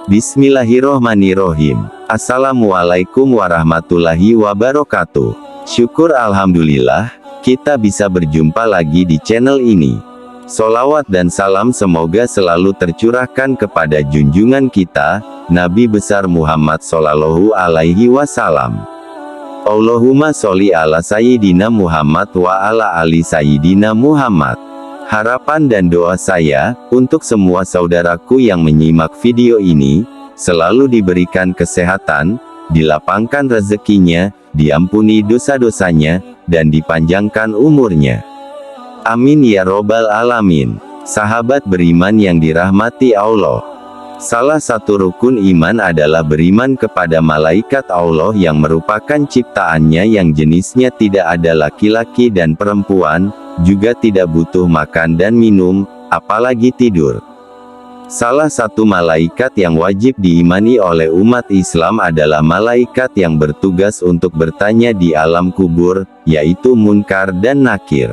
Bismillahirrohmanirrohim. Assalamualaikum warahmatullahi wabarakatuh. Syukur alhamdulillah, kita bisa berjumpa lagi di channel ini. Sholawat dan salam semoga selalu tercurahkan kepada junjungan kita, Nabi besar Muhammad Shallallahu Alaihi Wasallam. Allahumma sholli ala Sayyidina Muhammad wa ala ali Sayyidina Muhammad. Harapan dan doa saya, untuk semua saudaraku yang menyimak video ini, selalu diberikan kesehatan, dilapangkan rezekinya, diampuni dosa-dosanya, dan dipanjangkan umurnya. Amin ya robbal alamin. Sahabat beriman yang dirahmati Allah. Salah satu rukun iman adalah beriman kepada malaikat Allah yang merupakan ciptaannya yang jenisnya tidak ada laki-laki dan perempuan, juga tidak butuh makan dan minum, apalagi tidur. Salah satu malaikat yang wajib diimani oleh umat Islam adalah malaikat yang bertugas untuk bertanya di alam kubur, yaitu Munkar dan Nakir.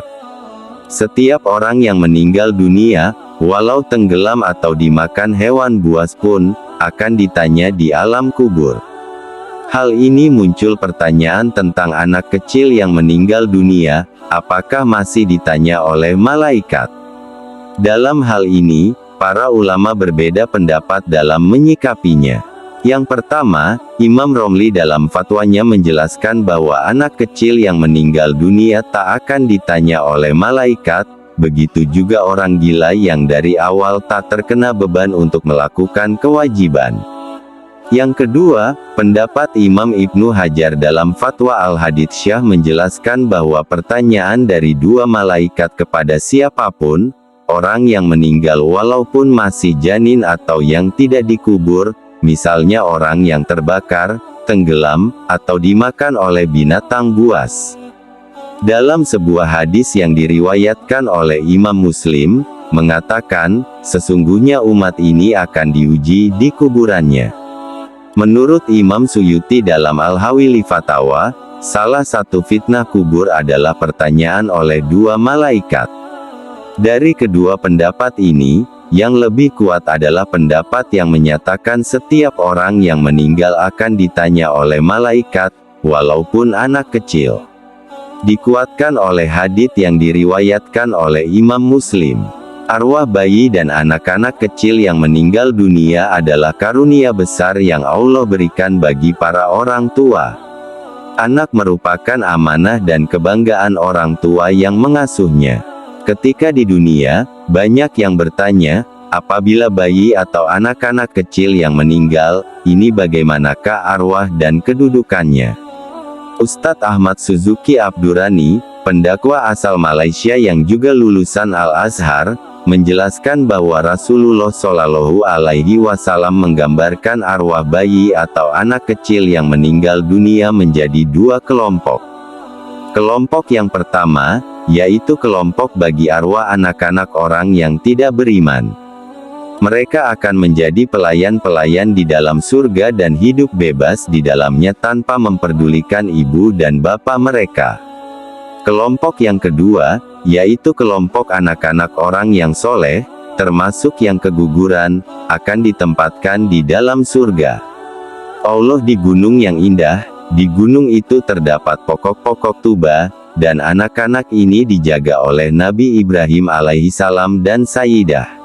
Setiap orang yang meninggal dunia, walau tenggelam atau dimakan hewan buas pun, akan ditanya di alam kubur. Hal ini muncul pertanyaan tentang anak kecil yang meninggal dunia, apakah masih ditanya oleh malaikat? Dalam hal ini, para ulama berbeda pendapat dalam menyikapinya. Yang pertama, Imam Romli dalam fatwanya menjelaskan bahwa anak kecil yang meninggal dunia tak akan ditanya oleh malaikat, begitu juga orang gila yang dari awal tak terkena beban untuk melakukan kewajiban. Yang kedua, pendapat Imam Ibnu Hajar dalam fatwa Al-Hadits Syah menjelaskan bahwa pertanyaan dari dua malaikat kepada siapapun, orang yang meninggal walaupun masih janin atau yang tidak dikubur, misalnya orang yang terbakar, tenggelam, atau dimakan oleh binatang buas. Dalam sebuah hadis yang diriwayatkan oleh Imam Muslim, mengatakan, sesungguhnya umat ini akan diuji di kuburannya. Menurut Imam Suyuti dalam Al-Hawili Fatawa, salah satu fitnah kubur adalah pertanyaan oleh dua malaikat. Dari kedua pendapat ini, yang lebih kuat adalah pendapat yang menyatakan setiap orang yang meninggal akan ditanya oleh malaikat, walaupun anak kecil. Dikuatkan oleh hadits yang diriwayatkan oleh Imam Muslim. Arwah bayi dan anak-anak kecil yang meninggal dunia adalah karunia besar yang Allah berikan bagi para orang tua. Anak merupakan amanah dan kebanggaan orang tua yang mengasuhnya. Ketika di dunia, banyak yang bertanya, apabila bayi atau anak-anak kecil yang meninggal, ini bagaimanakah arwah dan kedudukannya? Ustadz Ahmad Suzuki Abdurrani, pendakwa asal Malaysia yang juga lulusan Al-Azhar, menjelaskan bahwa Rasulullah Shallallahu Alaihi Wasallam menggambarkan arwah bayi atau anak kecil yang meninggal dunia menjadi dua kelompok. Kelompok yang pertama, yaitu kelompok bagi arwah anak-anak orang yang tidak beriman. Mereka akan menjadi pelayan-pelayan di dalam surga dan hidup bebas di dalamnya tanpa memperdulikan ibu dan bapak mereka. Kelompok yang kedua, yaitu kelompok anak-anak orang yang soleh, termasuk yang keguguran, akan ditempatkan di dalam surga. Allah di gunung yang indah, di gunung itu terdapat pokok-pokok tuba, dan anak-anak ini dijaga oleh Nabi Ibrahim alaihissalam dan Sayyidah.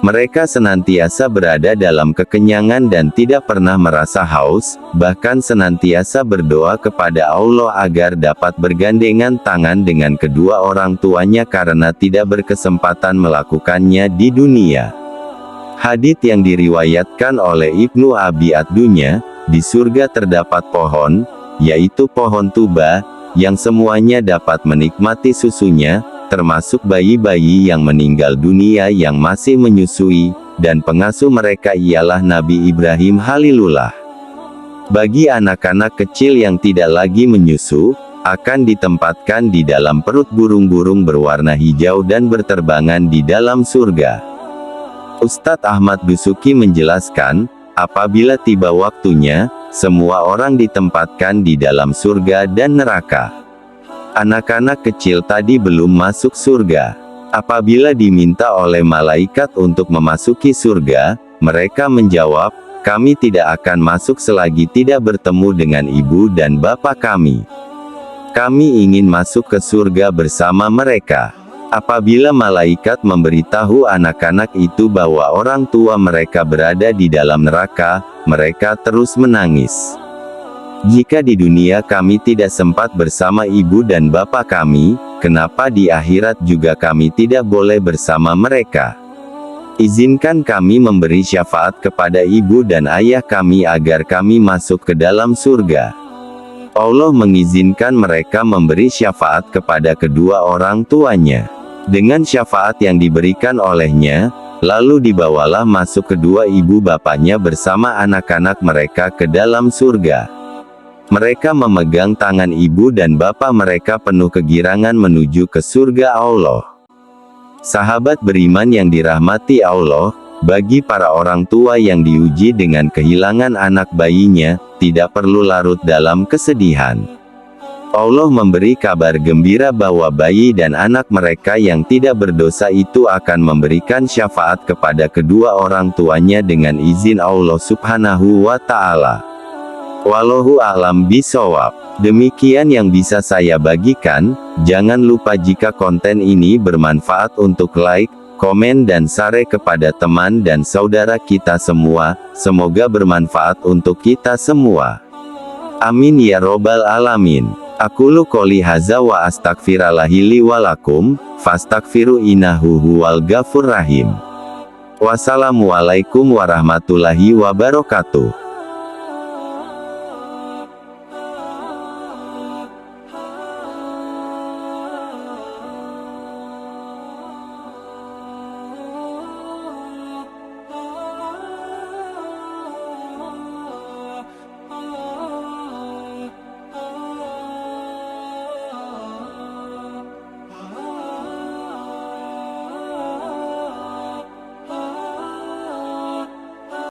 Mereka senantiasa berada dalam kekenyangan dan tidak pernah merasa haus, bahkan senantiasa berdoa kepada Allah agar dapat bergandengan tangan dengan kedua orang tuanya karena tidak berkesempatan melakukannya di dunia. Hadits yang diriwayatkan oleh Ibnu Abi Ad-Dunya, di surga terdapat pohon, yaitu pohon tuba, yang semuanya dapat menikmati susunya, termasuk bayi-bayi yang meninggal dunia yang masih menyusui, dan pengasuh mereka ialah Nabi Ibrahim Khalilullah. Bagi anak-anak kecil yang tidak lagi menyusu, akan ditempatkan di dalam perut burung-burung berwarna hijau dan berterbangan di dalam surga. Ustadz Ahmad Dusuki menjelaskan, apabila tiba waktunya, semua orang ditempatkan di dalam surga dan neraka. Anak-anak kecil tadi belum masuk surga. Apabila diminta oleh malaikat untuk memasuki surga, Mereka menjawab, kami tidak akan masuk selagi tidak bertemu dengan ibu dan bapak kami. Kami ingin masuk ke surga bersama mereka. Apabila malaikat memberitahu anak-anak itu bahwa orang tua mereka berada di dalam neraka, mereka terus menangis. Jika di dunia kami tidak sempat bersama ibu dan bapak kami, kenapa di akhirat juga kami tidak boleh bersama mereka? Izinkan kami memberi syafaat kepada ibu dan ayah kami agar kami masuk ke dalam surga. Allah mengizinkan mereka memberi syafaat kepada kedua orang tuanya. Dengan syafaat yang diberikan olehnya, lalu dibawalah masuk kedua ibu bapaknya bersama anak-anak mereka ke dalam surga. Mereka memegang tangan ibu dan bapak mereka penuh kegirangan menuju ke surga Allah. Sahabat beriman yang dirahmati Allah, bagi para orang tua yang diuji dengan kehilangan anak bayinya, tidak perlu larut dalam kesedihan. Allah memberi kabar gembira bahwa bayi dan anak mereka yang tidak berdosa itu akan memberikan syafaat kepada kedua orang tuanya dengan izin Allah Subhanahu wa Ta'ala. Wallahu a'lam bishawab. Demikian yang bisa saya bagikan. Jangan lupa jika konten ini bermanfaat untuk like, komen dan share kepada teman dan saudara kita semua. Semoga bermanfaat untuk kita semua. Amin ya robbal alamin. Aqulu qouli hadza wa astaghfirullahi li wa lakum, fastaghfiru innahu huwal ghafurur rahim. Wassalamualaikum warahmatullahi wabarakatuh.